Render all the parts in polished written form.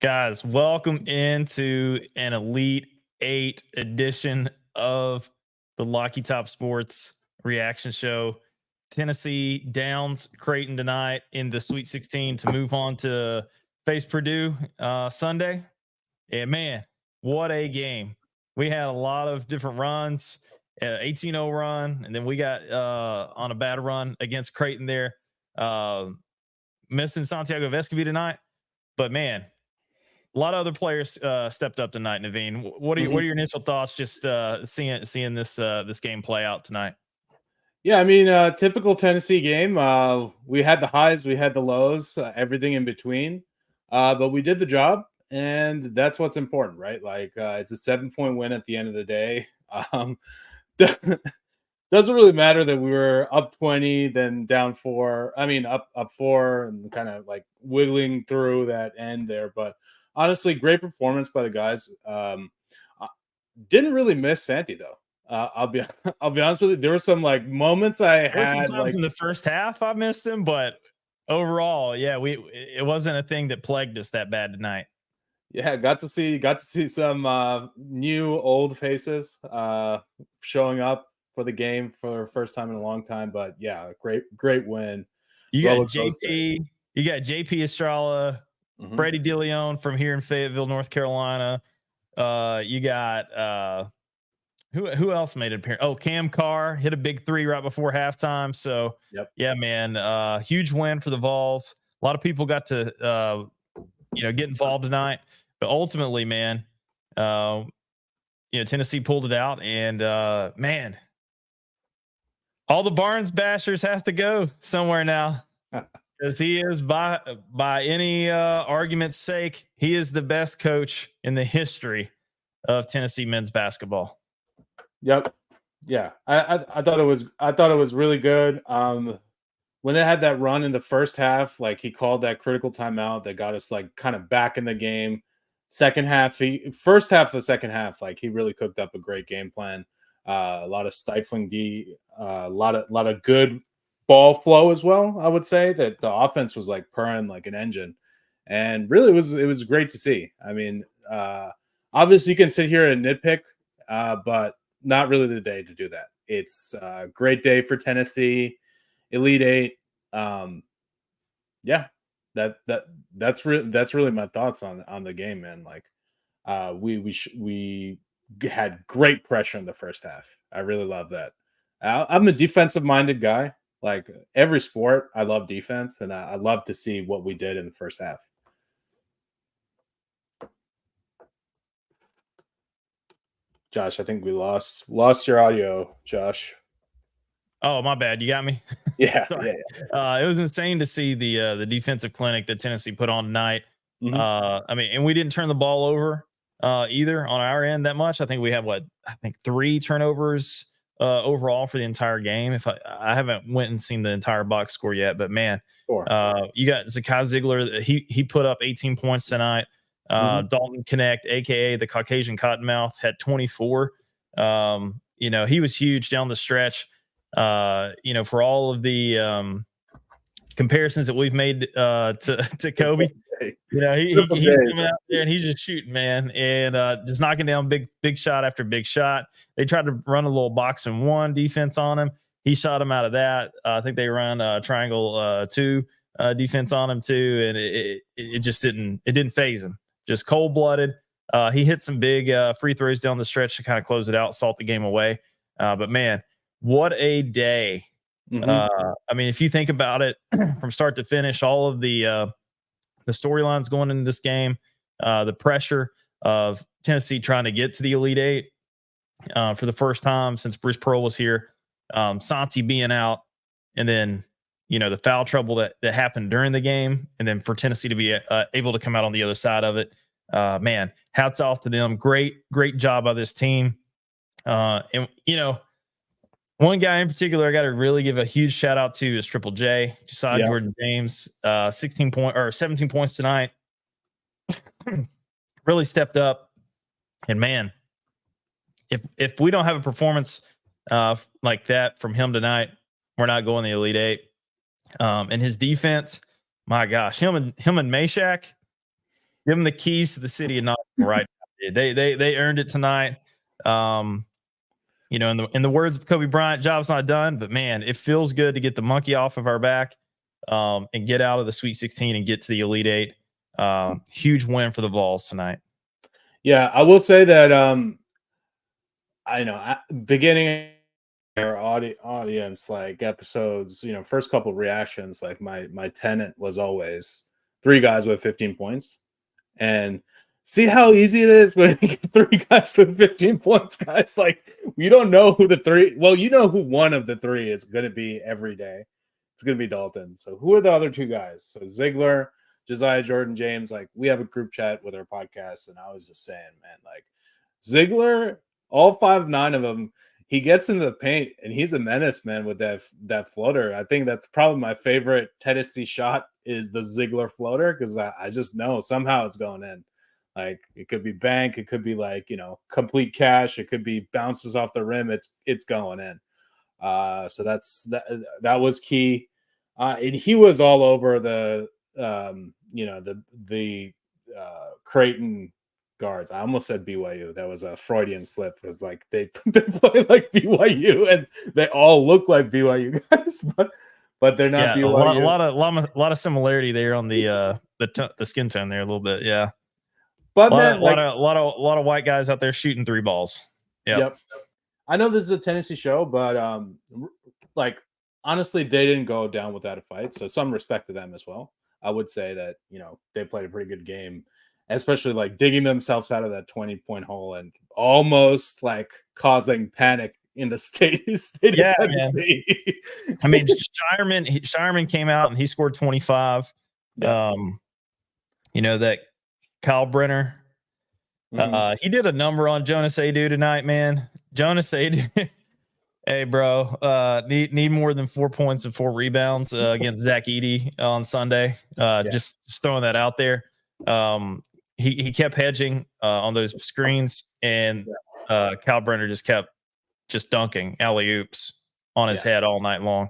Guys, welcome into an Elite Eight edition of the Locky Top Sports reaction show. Tennessee downs Creighton tonight in the Sweet 16 to move on to face Purdue Sunday. And man, what a game. We had a lot of different runs, 18-0 run, and then we got on a bad run against Creighton there, missing Santiago Vescovi tonight. But man, a lot of other players stepped up tonight. Naveen, what are your initial thoughts? Just seeing this game play out tonight. Yeah, typical Tennessee game. We had the highs, we had the lows, everything in between. But we did the job, and that's what's important, right? Like it's a 7-point win at the end of the day. Doesn't really matter that we were up 20, then down 4. Up 4, and kind of like wiggling through that end there. But honestly, great performance by the guys. Didn't really miss Santi though. I'll be honest with you. There were some like moments I had like in the first half I missed him, but overall, yeah, it wasn't a thing that plagued us that bad tonight. Yeah, got to see some new old faces showing up for the game for the first time in a long time. But yeah, great win. You got JP Estrella, Freddie DeLeon from here in Fayetteville, North Carolina. You got who else made an appearance? Oh, Cam Carr hit a big 3 right before halftime. So yeah, man, huge win for the Vols. A lot of people got to get involved tonight, but ultimately, man, Tennessee pulled it out, and man, all the Barnes bashers have to go somewhere now. Because he is, by any argument's sake, he is the best coach in the history of Tennessee men's basketball. Yep. Yeah. I thought it was really good. When they had that run in the first half, like he called that critical timeout that got us like kind of back in the game. First half of the second half, like he really cooked up a great game plan. A lot of stifling D, a lot of good ball flow as well. I would say that the offense was like purring like an engine, and really it was great to see. I mean, obviously you can sit here and nitpick, but not really the day to do that. It's a great day for Tennessee, Elite Eight. Yeah, that's really my thoughts on the game, man. Like, we had great pressure in the first half. I really love that. I'm a defensive minded guy. Like every sport, I love defense, and I love to see what we did in the first half. Josh, I think we lost your audio, Josh. Oh, my bad. You got me? Yeah. It was insane to see the defensive clinic that Tennessee put on tonight. And we didn't turn the ball over either on our end that much. I think we had 3 turnovers overall for the entire game. If I haven't went and seen the entire box score yet, but man, you got Zakai Ziegler. He put up 18 points tonight. Dalton Connect, aka the Caucasian Cottonmouth, had 24. He was huge down the stretch. For all of the comparisons that we've made to Kobe, he's coming out there and he's just shooting, man, and just knocking down big shot after big shot. They tried to run a little box and 1 defense on him. He shot him out of that. I think they run triangle 2 defense on him too, and it just didn't phase him. Just cold blooded. He hit some big free throws down the stretch to kind of close it out, salt the game away. But man, what a day. If you think about it from start to finish, all of the storylines going into this game, the pressure of Tennessee trying to get to the Elite Eight for the first time since Bruce Pearl was here, Santi being out, and then the foul trouble that happened during the game, and then for Tennessee to be able to come out on the other side of it. Man, hats off to them. Great job by this team. One guy in particular I got to really give a huge shout out to is Triple J, Josiah Jordan James, 17 points tonight. Really stepped up. And man, if we don't have a performance like that from him tonight, we're not going to the Elite Eight. And his defense, my gosh, him and Meshack, Give them the keys to the city of Knoxville, right? They earned it tonight. In the words of Kobe Bryant, job's not done, but man, it feels good to get the monkey off of our back and get out of the Sweet 16 and get to the Elite Eight. Huge win for the Vols tonight. Yeah, I will say that I know beginning our audience like episodes, first couple reactions, like my tenet was always 3 guys with 15 points, and see how easy it is when you get 3 guys with 15 points, guys. Like, you don't know who the 3. Well, you know who one of the 3 is going to be every day. It's going to be Dalton. So who are the other 2 guys? So Ziegler, Josiah Jordan James. Like, we have a group chat with our podcast, and I was just saying, man, like Ziegler, all 5'9" of them, he gets into the paint and he's a menace, man, with that floater. I think that's probably my favorite Tennessee shot is the Ziegler floater, because I just know somehow it's going in. Like, it could be bank, it could be like, complete cash, it could be bounces off the rim. It's going in. So that was key. And he was all over the Creighton guards. I almost said BYU. That was a Freudian slip. It was like they play like BYU and they all look like BYU guys, but they're not BYU. A lot of similarity there on the skin tone there a little bit. Yeah. But a lot of white guys out there shooting 3 balls. Yep. I know this is a Tennessee show, but like, honestly, they didn't go down without a fight. So some respect to them as well. I would say that, they played a pretty good game, especially like digging themselves out of that 20-point hole and almost like causing panic in the state of Tennessee. I mean, Shireman came out and he scored 25. Yeah. That Kyle Brenner, he did a number on Jonas Adu tonight, man. Jonas Adu, hey bro, need more than 4 points and 4 rebounds against Zach Edey on Sunday. Just throwing that out there. He kept hedging on those screens, and Kyle Brenner just kept dunking alley oops on his head all night long.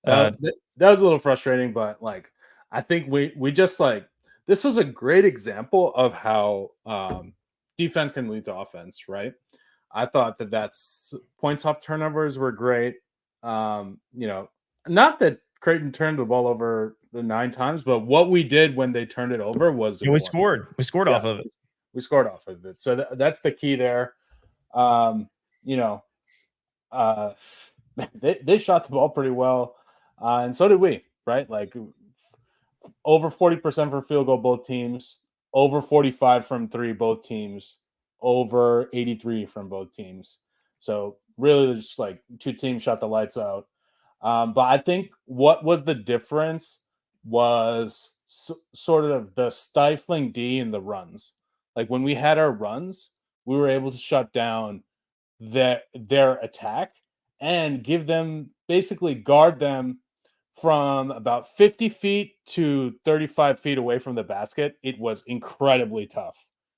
That was a little frustrating, but like, I think we just like, this was a great example of how defense can lead to offense, right? I thought that's points off turnovers were great. Not that Creighton turned the ball over the 9 times, but what we did when they turned it over was we scored. We scored off of it. We scored off of it. So that's the key there. They shot the ball pretty well, and so did we, right? Like, over 40% for field goal, both teams. Over 45 from 3, both teams. Over 83 from both teams. So really, just like 2 teams shot the lights out. But I think what was the difference was sort of the stifling D in the runs. Like, when we had our runs, we were able to shut down their attack and basically guard them from about 50 feet to 35 feet away from the basket. It was incredibly tough.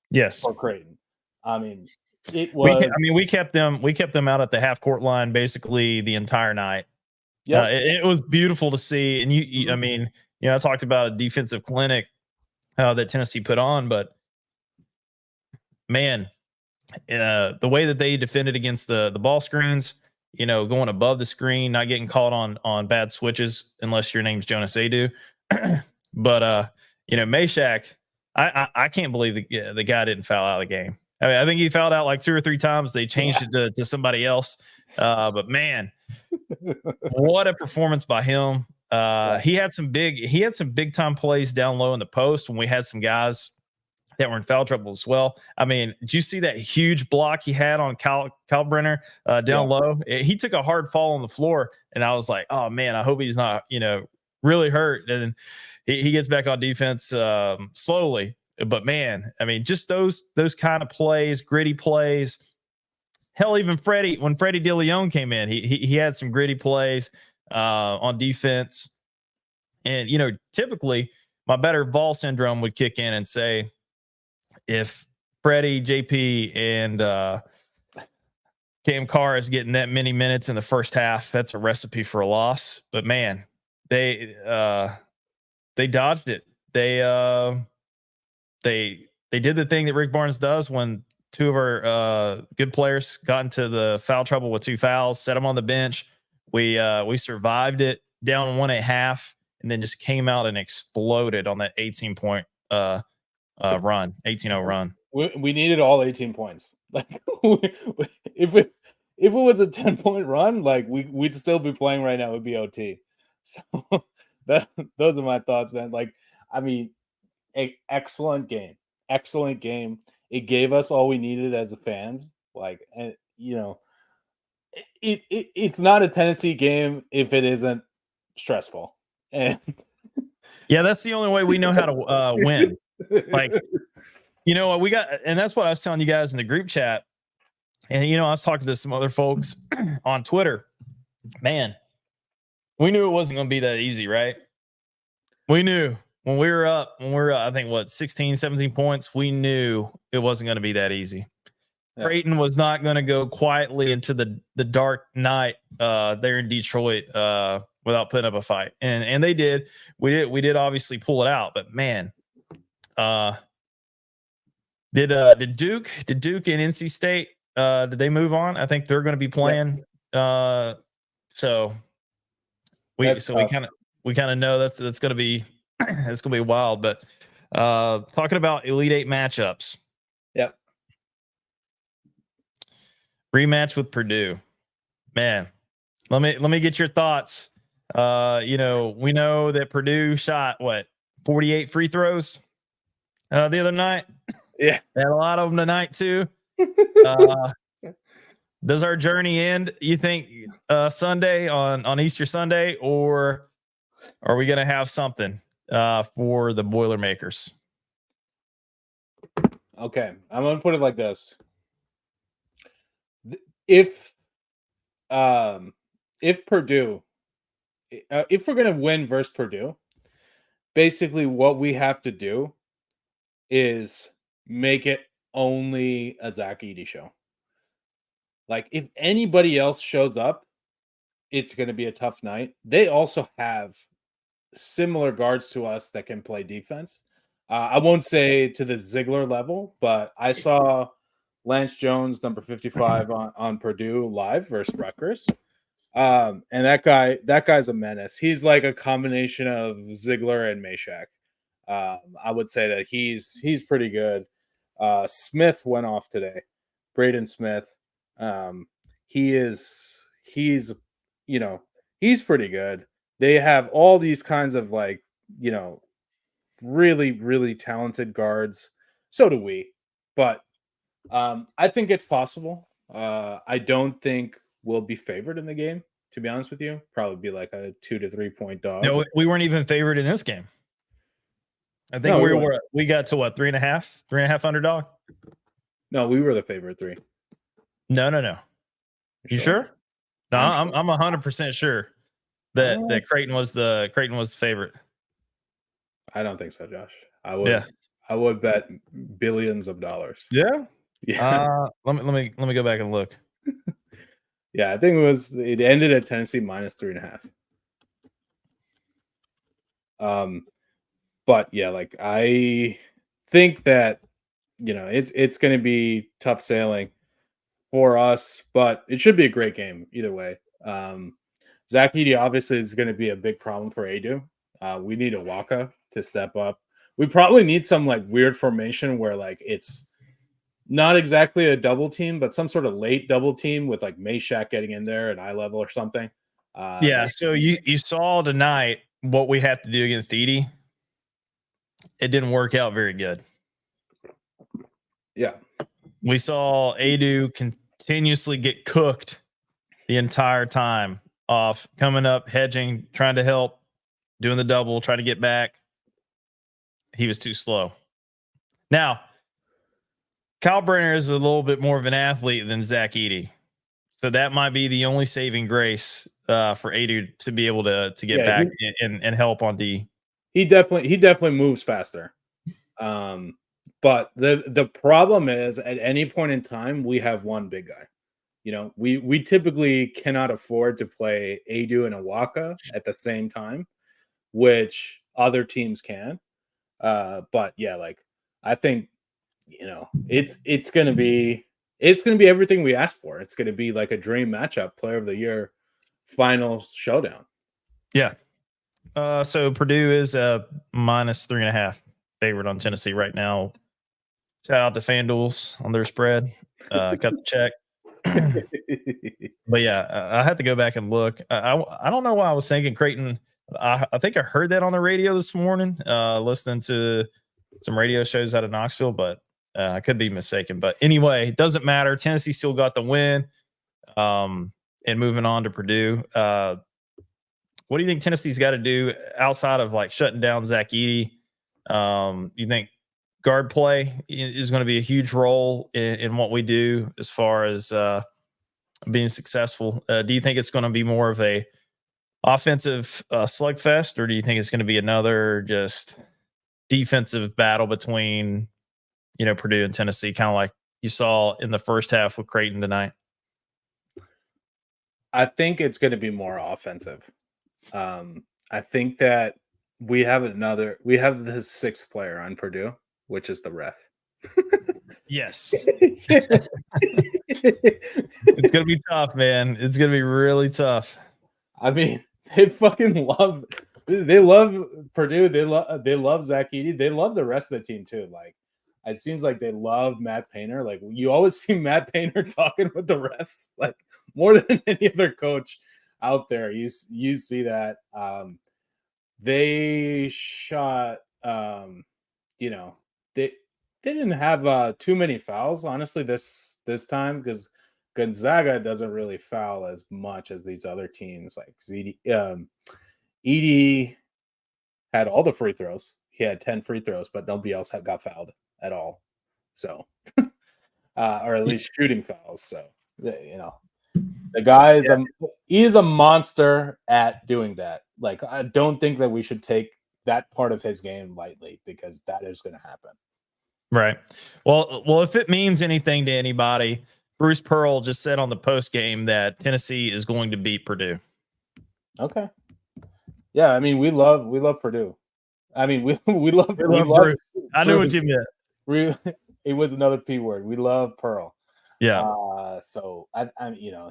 Yes. For Creighton. I mean, it was. We kept them out at the half court line basically the entire night. Yeah, it was beautiful to see. And I talked about a defensive clinic that Tennessee put on, but man, the way that they defended against the ball screens, going above the screen, not getting caught on bad switches unless your name's Jonas Adu. But Meshack, I can't believe the guy didn't foul out of the game. I mean, I think he fouled out like 2 or 3 times. They changed it to somebody else. But man, what a performance by him. He had some big time plays down low in the post when we had some guys that were in foul trouble as well. I mean, did you see that huge block he had on Kyle Brenner down low? He took a hard fall on the floor, and I was like, oh man, I hope he's not, really hurt. And he gets back on defense slowly. But man, I mean, just those kind of plays, gritty plays. Hell, even when Freddie DeLeon came in, he had some gritty plays on defense. And typically my better ball syndrome would kick in and say, if Freddie, JP, and Cam Carr is getting that many minutes in the first half, that's a recipe for a loss. But man, they dodged it. They they did the thing that Rick Barnes does when two of our good players got into the foul trouble with 2 fouls, set them on the bench. We survived it down 1 at half, and then just came out and exploded on that 18-point run, 18-0 run. We needed all 18 points. Like if it was a 10-point run, like we'd still be playing right now. It would be OT. So those are my thoughts, man. Like, I mean, excellent game. Excellent game. It gave us all we needed as the fans. Like, and it's not a Tennessee game if it isn't stressful. And yeah, that's the only way we know how to win. Like, we got, and that's what I was telling you guys in the group chat. And I was talking to some other folks on Twitter. Man, we knew it wasn't going to be that easy, right? We knew when we were up, I think 16, 17 points, we knew it wasn't going to be that easy. Yeah. Creighton was not going to go quietly into the dark night there in Detroit without putting up a fight. And they did. We did obviously pull it out, but man, did Duke and NC State did they move on? I think they're going to be playing. Yeah. So we kind of know that's going to be it's going to be wild. But talking about Elite Eight matchups. Yep. Rematch with Purdue. Man, let me get your thoughts. We know that Purdue shot 48 free throws the other night. Yeah, had a lot of them tonight too. Does our journey end, you think, Sunday on Easter Sunday, or are we going to have something for the Boilermakers? Okay, I'm going to put it like this. If Purdue, if we're going to win versus Purdue, basically what we have to do is make it only a Zach Edey show. Like, if anybody else shows up, it's going to be a tough night. They also have similar guards to us that can play defense. I won't say to the Ziegler level, but I saw Lance Jones, number 55 on Purdue live versus Rutgers. And that guy's a menace. He's like a combination of Ziegler and Meshack. I would say that he's pretty good. Smith went off today. Braden Smith. He's pretty good. They have all these kinds of really, really talented guards. So do we. But I think it's possible. I don't think we'll be favored in the game, to be honest with you. Probably be like a 2 to 3 point dog. No, we weren't even favored in this game. I think we got to 3.5 underdog. No, we were the favorite 3. No. You sure? No, I'm 100% sure that Creighton was the favorite. I don't think so, Josh. I would bet billions of dollars. Yeah. Let me go back and look. Yeah, I think it ended at Tennessee minus 3.5. But yeah, like, I think that it's going to be tough sailing for us, but it should be a great game either way. Zach Edey obviously is going to be a big problem for Adu. We need Awaka to step up. We probably need some weird formation where it's not exactly a double team, but some sort of late double team with Meshack getting in there at eye level or something. So you saw tonight what we have to do against Edey. It didn't work out very good. Yeah. We saw Adu continuously get cooked the entire time off coming up, hedging, trying to help, doing the double, trying to get back. He was too slow. Now, Kyle Brenner is a little bit more of an athlete than Zach Edey. So that might be the only saving grace for Adu to be able to get back and help on D. He definitely moves faster. But the problem is, at any point in time, we have one big guy. We typically cannot afford to play Adu and Awaka at the same time, which other teams can. But yeah, I think, it's going to be everything we asked for. It's going to be like a dream matchup, player of the year, final showdown. Yeah. So Purdue is -3.5 favorite on Tennessee right now. Shout out to FanDuels on their spread. Cut the check. But yeah, I had to go back and look. I don't know why I was thinking Creighton. I think I heard that on the radio this morning, listening to some radio shows out of Knoxville, but I could be mistaken. But anyway, it doesn't matter. Tennessee still got the win. And moving on to Purdue. What do you think Tennessee's got to do outside of like shutting down Zach Edey? You think guard play is going to be a huge role in what we do as far as being successful? Do you think it's going to be more of a offensive slugfest, or do you think it's going to be another just defensive battle between Purdue and Tennessee, kind of like you saw in the first half with Creighton tonight? I think it's going to be more offensive. I think that we have the sixth player on Purdue, which is the ref. Yes. It's going to be tough, man. It's going to be really tough. I mean, they love Purdue. They love Zach Edey. They love the rest of the team too. Like, it seems like they love Matt Painter. Like, you always see Matt Painter talking with the refs, like, more than any other coach out there. You see that. They shot, they didn't have too many fouls, honestly, this time, because Gonzaga doesn't really foul as much as these other teams. Like Edey had all the free throws. He had 10 free throws, but nobody else got fouled at all. So, or at least shooting fouls. So, the guy is a monster at doing that. Like, I don't think that we should take that part of his game lightly, because that is going to happen. Right. Well, if it means anything to anybody, Bruce Pearl just said on the post game that Tennessee is going to beat Purdue. Okay. Yeah, I mean, we love Purdue. I mean, we love Bruce. I knew what you meant. It was another P word. We love Pearl. Yeah. So I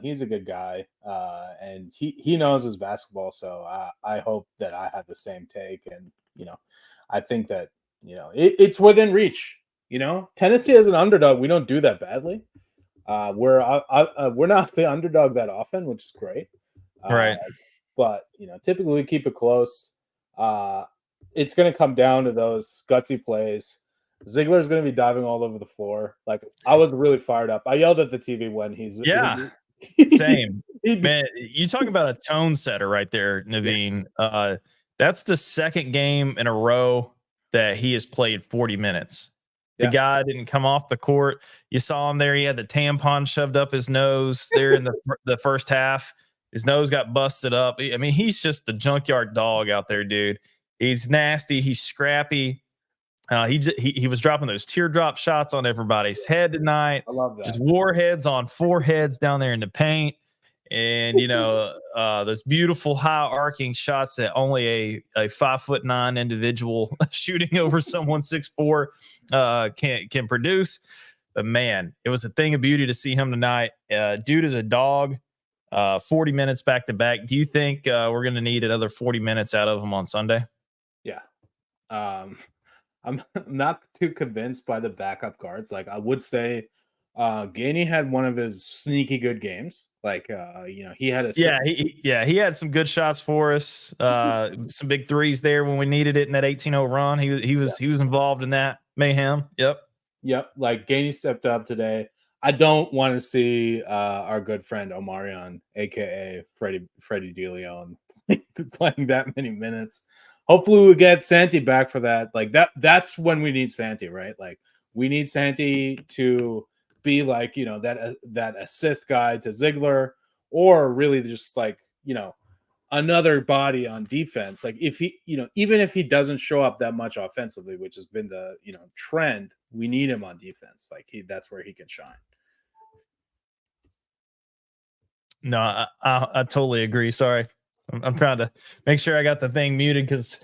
he's a good guy, and he knows his basketball. So I hope that I have the same take, and I think that it's within reach. Tennessee as an underdog, we don't do that badly. We're not the underdog that often, which is great. Right. But typically we keep it close. It's going to come down to those gutsy plays. Ziegler's going to be diving all over the floor. Like, I was really fired up. I yelled at the TV when same. Man, you talk about a tone setter right there, Naveen. Yeah. That's the second game in a row that he has played 40 minutes. The guy didn't come off the court. You saw him there. He had the tampon shoved up his nose there in the first half. His nose got busted up. I mean, he's just the junkyard dog out there, dude. He's nasty. He's scrappy. He was dropping those teardrop shots on everybody's head tonight. I love that. Just warheads on foreheads down there in the paint. And, those beautiful high arcing shots that only a 5'9" individual shooting over someone 6'4" can produce. But man, it was a thing of beauty to see him tonight. Dude is a dog. 40 minutes back to back. Do you think we're going to need another 40 minutes out of him on Sunday? Yeah. I'm not too convinced by the backup guards. Like, I would say Gainey had one of his sneaky good games. Like, he had he had some good shots for us. Some big threes there when we needed it in that 18-0 run. He was involved in that mayhem. Yep. Like, Gainey stepped up today. I don't want to see our good friend Omarion, aka Freddie DeLeon, playing that many minutes. Hopefully we get Santi back for that. Like, that's when we need Santi, right? Like, we need Santi to be like, that assist guy to Ziegler, or really just like, another body on defense. Like, if he, even if he doesn't show up that much offensively, which has been the, trend, we need him on defense. Like, that's where he can shine. No, I totally agree. Sorry. I'm trying to make sure I got the thing muted because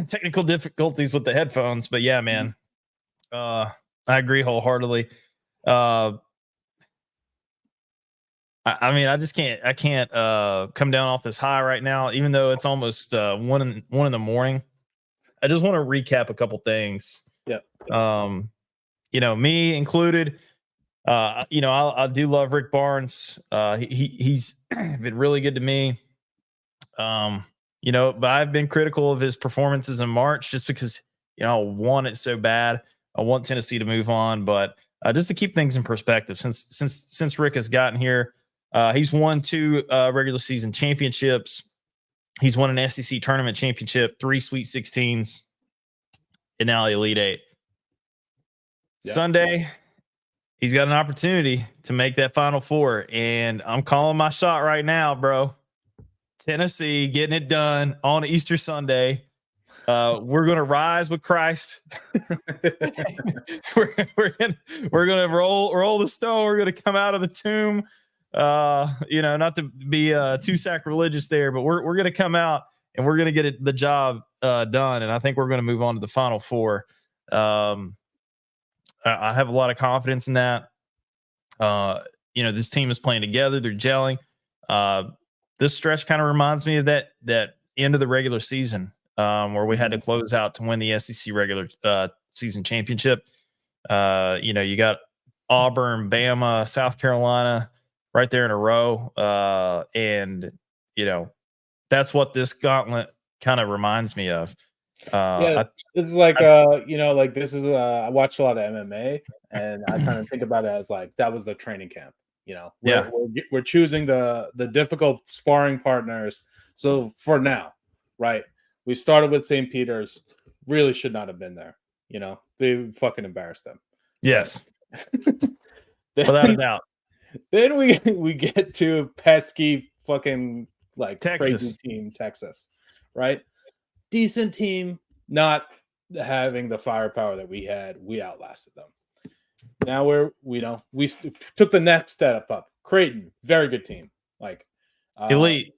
technical difficulties with the headphones. But yeah, man, I agree wholeheartedly. I mean, I just can't. I can't come down off this high right now, even though it's almost 1 in the morning. I just want to recap a couple things. Yeah. Me included. I do love Rick Barnes. He's been really good to me. But I've been critical of his performances in March just because I want it so bad. I want Tennessee to move on, but just to keep things in perspective, since Rick has gotten here, he's won 2 regular season championships. He's won an SEC tournament championship, 3 Sweet 16s, and now Elite 8. Yeah. Sunday, he's got an opportunity to make that Final Four, and I'm calling my shot right now, bro. Tennessee getting it done on Easter Sunday. We're going to rise with Christ. we're going to roll the stone. We're going to come out of the tomb. Not to be too sacrilegious there, but we're going to come out and we're going to get the job done. And I think we're going to move on to the Final Four. I have a lot of confidence in that. This team is playing together. They're gelling. This stretch kind of reminds me of that end of the regular season where we had to close out to win the SEC regular season championship. You got Auburn, Bama, South Carolina right there in a row. And that's what this gauntlet kind of reminds me of. This is like, this is, I watch a lot of MMA and I kind of think about it as like, that was the training camp. We're choosing the difficult sparring partners. So for now, right, we started with St. Peter's. Really should not have been there. They fucking embarrassed them. Yes, without a doubt. Then we get to pesky fucking like Texas. Crazy team Texas, right? Decent team, not having the firepower that we had. We outlasted them. Now we took the next step up. Creighton, very good team. Like elite.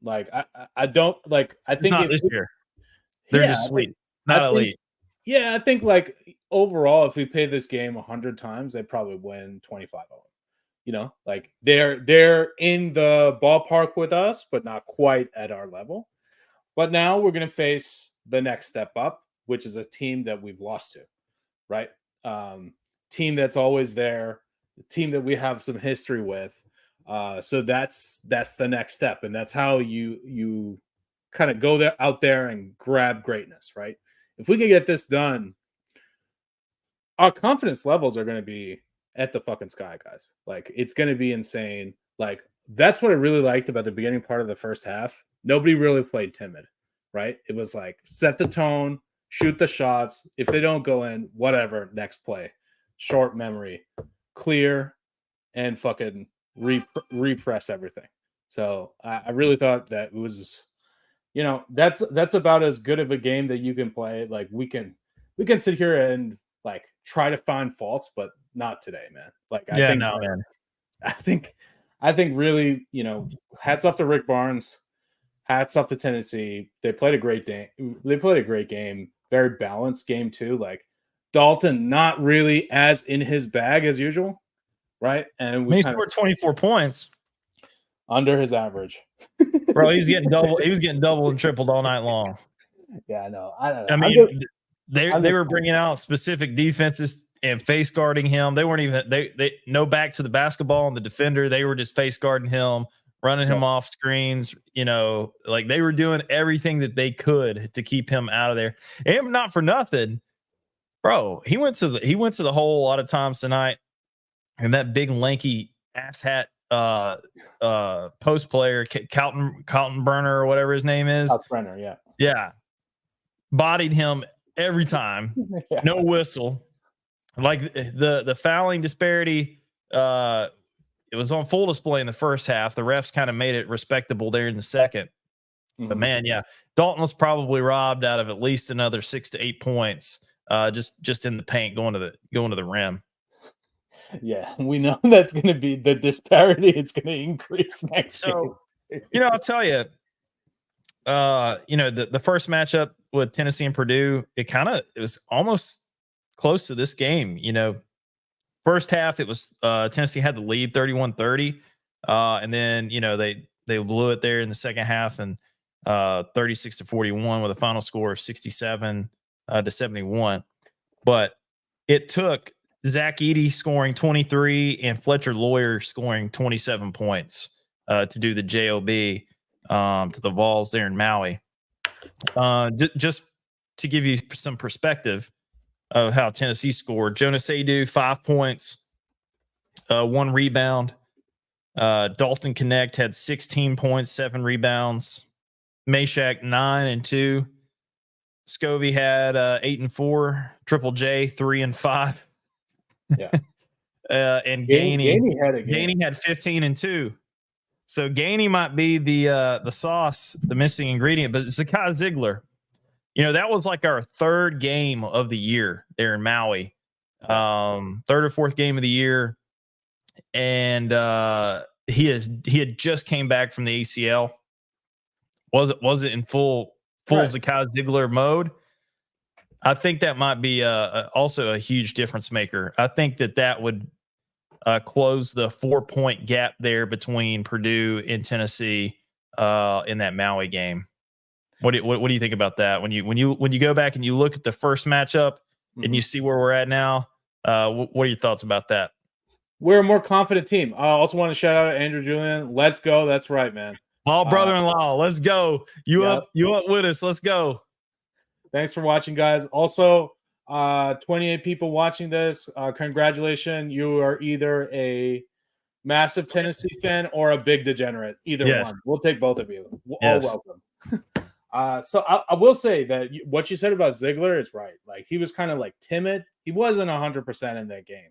Like I don't like. I think not this year. They're just sweet. Not elite. I think like overall, if we play this game 100 times, they probably win 25 of them. Like they're in the ballpark with us, but not quite at our level. But now we're gonna face the next step up, which is a team that we've lost to, right? Team that's always there, the team that we have some history with. So that's the next step, and that's how you kind of go out there and grab greatness, right? If we can get this done, our confidence levels are going to be at the fucking sky, guys. Like it's going to be insane. Like that's what I really liked about the beginning part of the first half. Nobody really played timid, right? It was like set the tone, shoot the shots. If they don't go in, whatever, next play. Short memory, clear, and fucking repress everything. So I really thought that it was, that's about as good of a game that you can play. Like we can sit here and like try to find faults, but not today, man. Like man. I think really, hats off to Rick Barnes, hats off to Tennessee. They played a great game. They played a great game, very balanced game too. Like Dalton, not really as in his bag as usual, right? And he scored 24 points under his average. Bro, he was getting double and tripled all night long. Yeah, I know. I don't know. I mean, they were bringing out specific defenses and face guarding him. They weren't even they no back to the basketball and the defender. They were just face guarding him, running him off screens. Like they were doing everything that they could to keep him out of there. And not for nothing, bro. He went to the hole a lot of times tonight, and that big lanky asshat post player Calton Burner or whatever his name is. Brenner, yeah, bodied him every time. Yeah. No whistle. Like the fouling disparity, it was on full display in the first half. The refs kind of made it respectable there in the second. But man, Dalton was probably robbed out of at least another 6 to 8 points, just in the paint going to the rim. Yeah, we know that's going to be the disparity. It's going to increase next game. I'll tell you, the first matchup with Tennessee and Purdue, it was almost close to this game. You know, first half it was Tennessee had the lead 31-30, and then you know they blew it there in the second half and 36-41 with a final score of 67-71. But it took Zach Edey scoring 23 and Fletcher Lawyer scoring 27 points to do the JOB to the Vols there in Maui. Just to give you some perspective of how Tennessee scored, Jonas Adu 5 points, 1 rebound. Dalton Connect had 16 points, 7 rebounds. Meshack 9 and 2. Scovey had 8 and 4. Triple J 3 and 5. Yeah. And Gainey had 15 and 2. So Gainey might be the sauce, the missing ingredient. But Zakai Ziegler, you know, that was like our third game of the year there in Maui, third or fourth game of the year, and he had just came back from the ACL. Was it in full Zakai Ziegler mode? I think that might be also a huge difference maker. I think that would close the 4-point gap there between Purdue and Tennessee in that Maui game. What do you think about that? When you go back and you look at the first matchup and you see where we're at now, what are your thoughts about that? We're a more confident team. I also want to shout out Andrew Julian. Let's go. That's right, man. All brother-in-law. Let's go. You up with us. Let's go. Thanks for watching, guys. Also, 28 people watching this. Congratulations. You are either a massive Tennessee fan or a big degenerate. Either one. We'll take both of you. All welcome. So I will say that what you said about Ziegler is right. Like, he was kind of like timid. He wasn't 100% in that game.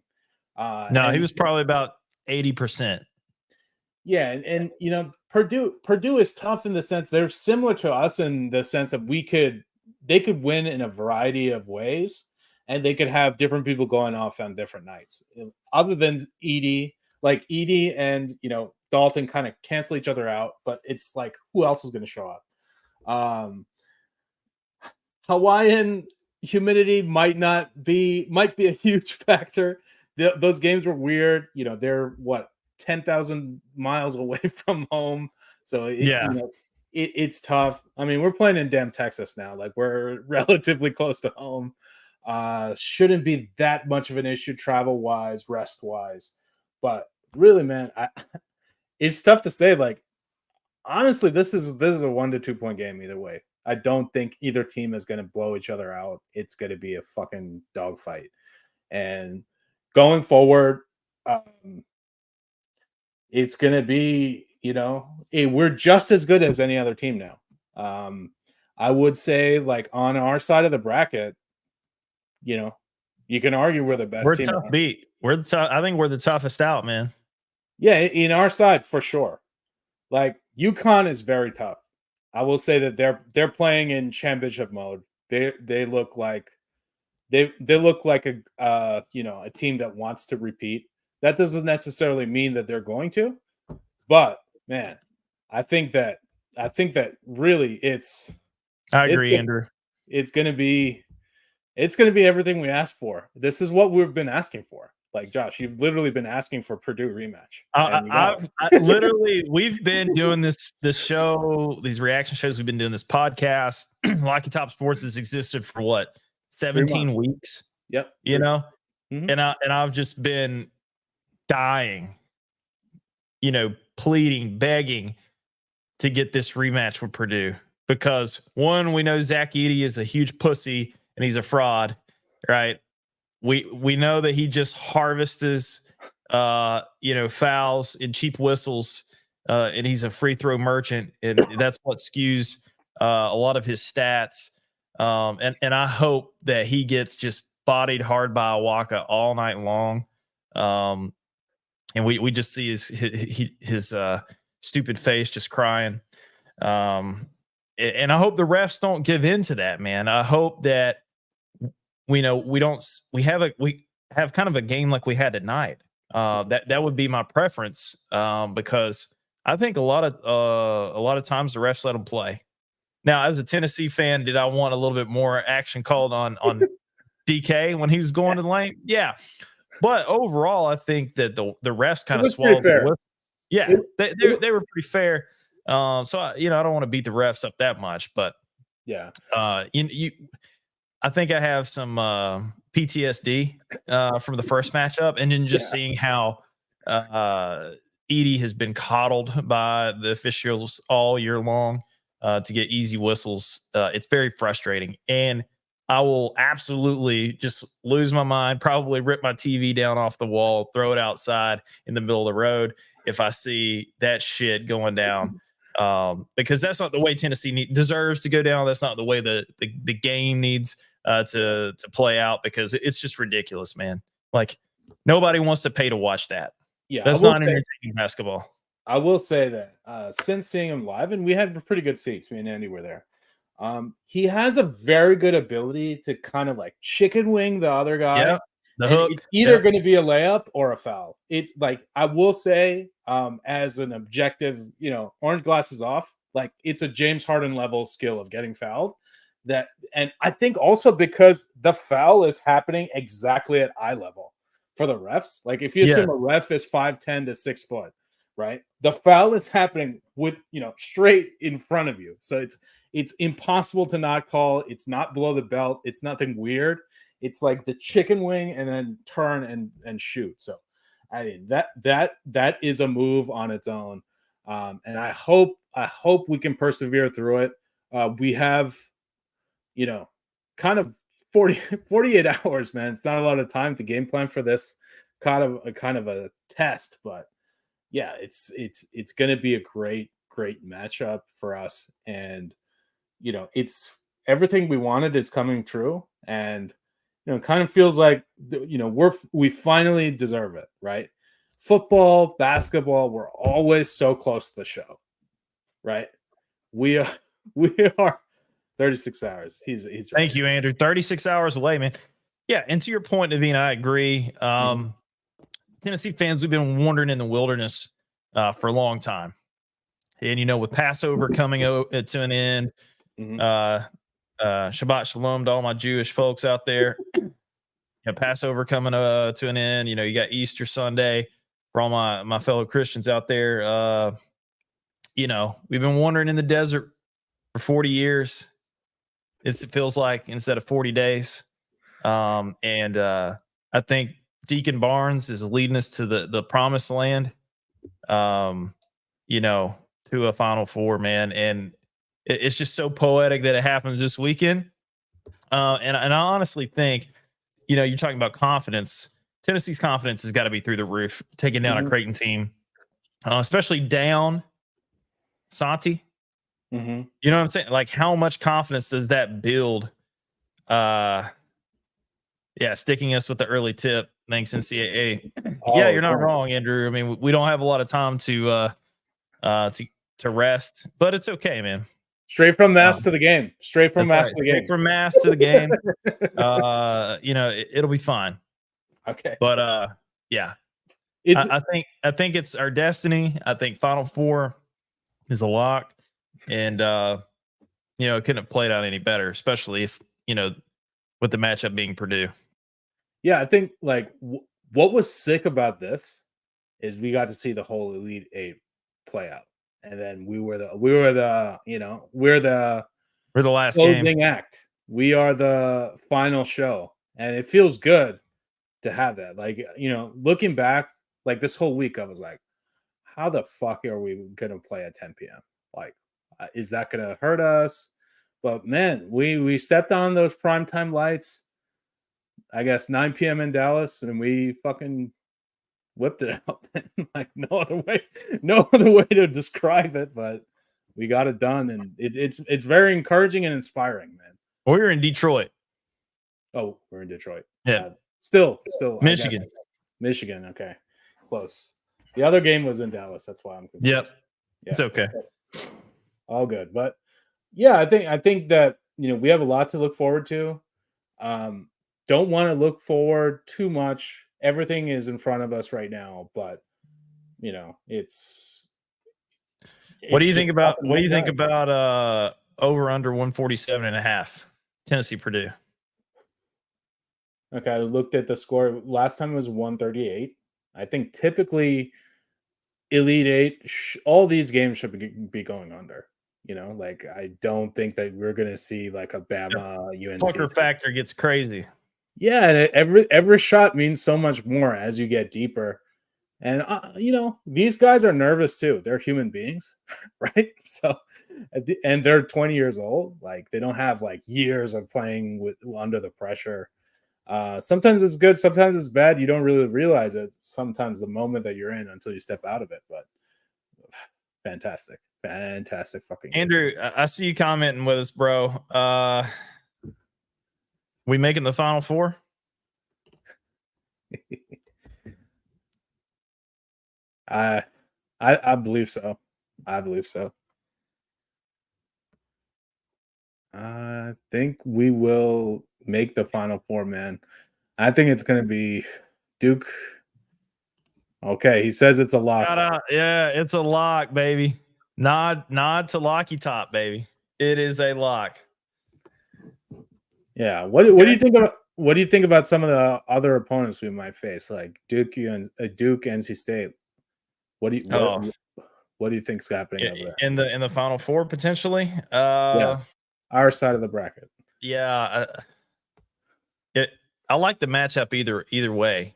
No, he was probably about 80%. Yeah, and you know, Purdue is tough in the sense they're similar to us in the sense that they could win in a variety of ways, and they could have different people going off on different nights. Other than Edey and you know Dalton kind of cancel each other out, but it's like who else is going to show up? Hawaiian humidity might be a huge factor. Those games were weird. You know, they're 10,000 miles away from home. So you know, it's tough. I mean, we're playing in damn Texas now. Like, we're relatively close to home. Shouldn't be that much of an issue travel-wise, rest-wise. But really, man, it's tough to say. Like, honestly, this is a 1 to 2 point game either way. I don't think either team is going to blow each other out. It's going to be a fucking dogfight. And going forward, it's going to be, you know, we're just as good as any other team now. I would say, like, on our side of the bracket, you know, you can argue we're the best We're team. Tough beat. I think we're the toughest out, man. Yeah, in our side, for sure. Like, UConn is very tough. I will say that they're playing in championship mode. They look like they look like a team that wants to repeat. That doesn't necessarily mean that they're going to, but man, I think that really I agree, Andrew. It's gonna be everything we asked for. This is what we've been asking for. Like, Josh, you've literally been asking for Purdue rematch. We've been doing this show, these reaction shows. We've been doing this podcast. Lucky Top Sports has existed for what, 17 weeks? Yep. You know, and I've just been dying, you know, pleading, begging to get this rematch with Purdue because one, we know Zach Edey is a huge pussy and he's a fraud, right? We know that he just harvests fouls and cheap whistles, and he's a free throw merchant, and that's what skews a lot of his stats. And I hope that he gets just bodied hard by Awaka all night long. And we just see his stupid face just crying. And I hope the refs don't give in to that, man. I hope that we have kind of a game like we had tonight. That would be my preference, because I think a lot of times the refs let them play. Now, as a Tennessee fan, did I want a little bit more action called on DK when he was going to the lane. Yeah. But overall, I think that the refs kind of was pretty swallowed the fair. whistle. Yeah, they were pretty fair. So I don't want to beat the refs up that much, but Yeah. I think I have some PTSD from the first matchup, and then just seeing how Edie has been coddled by the officials all year long to get easy whistles. It's very frustrating, and I will absolutely just lose my mind, probably rip my TV down off the wall, throw it outside in the middle of the road if I see that shit going down. Because that's not the way Tennessee deserves to go down. That's not the way the game needs to play out, because it's just ridiculous, man. Like, nobody wants to pay to watch that. Yeah, That's not entertaining basketball. I will say that since seeing him live, and we had pretty good seats, me and Andy were there. He has a very good ability to kind of like chicken wing the other guy. Yeah, the and hook. It's either going to be a layup or a foul. It's like, I will say, as an objective, orange glasses off, like, it's a James Harden level skill of getting fouled. And I think also because the foul is happening exactly at eye level for the refs. Like, if you assume a ref is 5'10" to 6 foot, right? The foul is happening with, straight in front of you. So it's impossible to not call. It's not below the belt. It's nothing weird. It's like the chicken wing and then turn and shoot. So I mean, that is a move on its own. And I hope we can persevere through it. We have, kind of 48 hours, man. It's not a lot of time to game plan for this kind of a test, but yeah, it's going to be a great matchup for us. And, it's everything we wanted is coming true. And, it kind of feels like, we finally deserve it, right? Football, basketball, we're always so close to the show, right? We are 36 hours. He's right. Thank you, Andrew. 36 hours away, man. Yeah, and to your point, Naveen, I agree. Tennessee fans, we've been wandering in the wilderness for a long time. And, with Passover coming to an end, Shabbat Shalom to all my Jewish folks out there. Passover coming to an end. You got Easter Sunday for all my fellow Christians out there. We've been wandering in the desert for 40 years. It feels like, instead of 40 days. And I think Deacon Barnes is leading us to the promised land, to a Final Four, man. And it's just so poetic that it happens this weekend. And I honestly think, you're talking about confidence. Tennessee's confidence has got to be through the roof, taking down a Creighton team, especially down Santi. You know what I'm saying? Like, how much confidence does that build? Sticking us with the early tip. Thanks, NCAA. Yeah, you're not wrong, Andrew. I mean, we don't have a lot of time to rest, but it's okay, man. Straight from mass to the game. Straight from mass to the game. Straight from mass to the game. It'll be fine. Okay. But yeah. I think it's our destiny. I think Final Four is a lock. And it couldn't have played out any better, especially if, with the matchup being Purdue. Yeah, I think like what was sick about this is we got to see the whole Elite Eight play out. And then we're the last closing game act. We are the final show. And it feels good to have that. Like, looking back, like this whole week, I was like, how the fuck are we going to play at 10 p.m.? Like, is that going to hurt us? But man, we stepped on those primetime lights, I guess 9 p.m. in Dallas, and we fucking whipped it out. Like, no other way to describe it, but we got it done. And it's very encouraging and inspiring, man. We were in Detroit. Oh, we're in Detroit. Yeah. Still Michigan. Okay. Close. The other game was in Dallas. That's why I'm confused. Yep. Yeah, it's okay. All good. But yeah, I think that, we have a lot to look forward to. Don't want to look forward too much. Everything is in front of us right now, but it's what do you think about over under 147.5 Tennessee Purdue? Okay, I looked at the score. Last time it was 138. I think typically Elite Eight, all these games should be going under. Like I don't think that we're gonna see like a Bama UNC. Pucker factor gets crazy. Yeah, and every shot means so much more as you get deeper. And these guys are nervous too. They're human beings, right? So, and they're 20 years old. Like they don't have like years of playing under the pressure. Sometimes it's good, sometimes it's bad. You don't really realize it sometimes the moment that you're in until you step out of it. But fantastic fucking game. Andrew, I see you commenting with us, bro. We making the Final Four? I believe so. I think we will make the Final Four, man. I think it's going to be Duke. Okay, he says it's a lock. Yeah, it's a lock, baby. Nod to Locky Top, baby. It is a lock. Yeah. What do you think about? What do you think about some of the other opponents we might face, like Duke, NC State? What do you think's happening over there in the Final Four potentially? Yeah, our side of the bracket. Yeah, I like the matchup either way.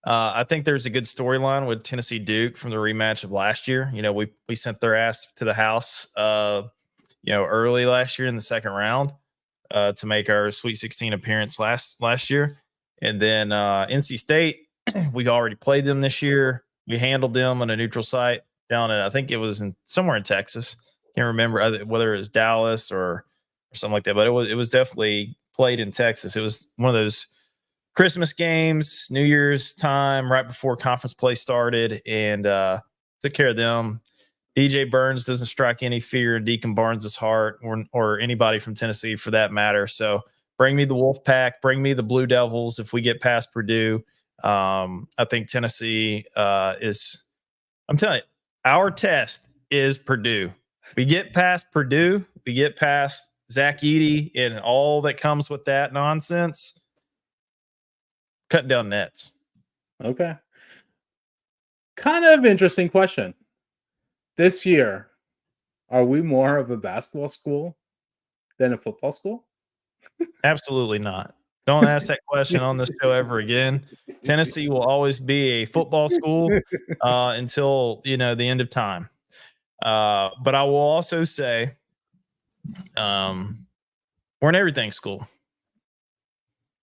I think there's a good storyline with Tennessee Duke from the rematch of last year. We sent their ass to the house, early last year in the second round to make our Sweet 16 appearance last year. And then NC State, we've already played them this year. We handled them on a neutral site down at, I think it was somewhere in Texas. Can't remember whether it was Dallas or something like that, but it was definitely played in Texas. It was one of those Christmas games, New Year's time, right before conference play started, and took care of them. DJ Burns doesn't strike any fear in Deacon Barnes' heart, or anybody from Tennessee for that matter. So bring me the Wolfpack, bring me the Blue Devils if we get past Purdue. I think Tennessee is, I'm telling you, our test is Purdue. We get past Purdue, we get past Zach Edey and all that comes with that nonsense, cutting down nets. Okay. Kind of interesting question. This year, are we more of a basketball school than a football school? Absolutely not. Don't ask that question on this show ever again. Tennessee will always be a football school until the end of time. But I will also say, we're an everything school.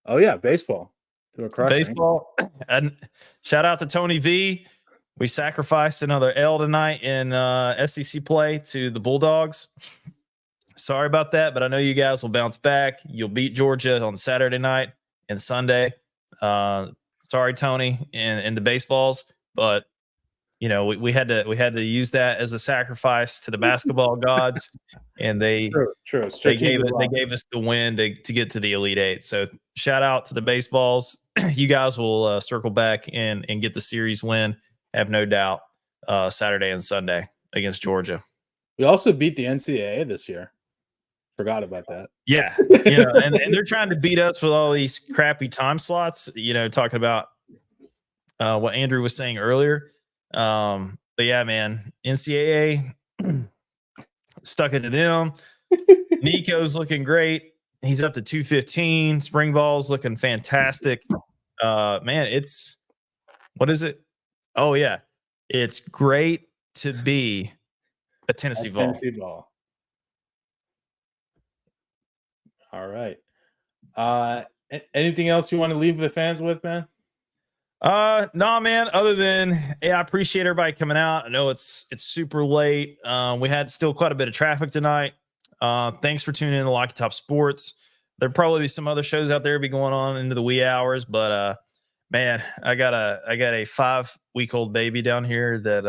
Oh yeah, baseball. Baseball. And shout out to Tony V. We sacrificed another L tonight in SEC play to the Bulldogs. Sorry about that, but I know you guys will bounce back. You'll beat Georgia on Saturday night and Sunday. Sorry, Tony, in the baseballs, but we had to use that as a sacrifice to the basketball gods, and they gave us the win to get to the Elite Eight. So shout out to the baseballs. You guys will circle back and get the series win. Have no doubt. Saturday and Sunday against Georgia. We also beat the NCAA this year. Forgot about that. Yeah, and they're trying to beat us with all these crappy time slots. Talking about what Andrew was saying earlier. But yeah, man, NCAA stuck it to them. Nico's looking great. He's up to 215. Spring ball's looking fantastic. Man, what is it? Oh yeah, it's great to be a Tennessee Vol. All right. Anything else you want to leave the fans with, man? No, man. Other than I appreciate everybody coming out. I know it's super late. We had still quite a bit of traffic tonight. Thanks for tuning in to Locky Top Sports. There'll probably be some other shows out there be going on into the wee hours, but man, I got a 5-week-old baby down here that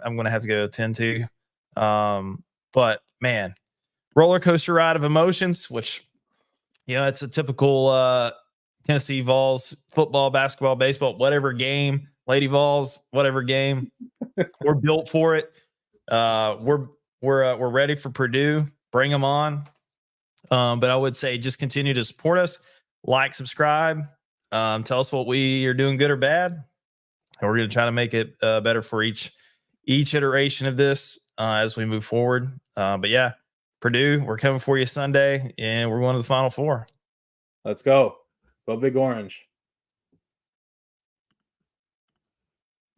I'm gonna have to go attend to. But man, roller coaster ride of emotions, which it's a typical Tennessee Vols football, basketball, baseball, whatever game, Lady Vols, whatever game. We're built for it. We're ready for Purdue. Bring them on. But I would say just continue to support us, like, subscribe, Tell us what we are doing good or bad, and we're going to try to make it better for each iteration of this as we move forward. But yeah, Purdue, we're coming for you Sunday, and we're going to the Final Four. Let's go. Go Big Orange.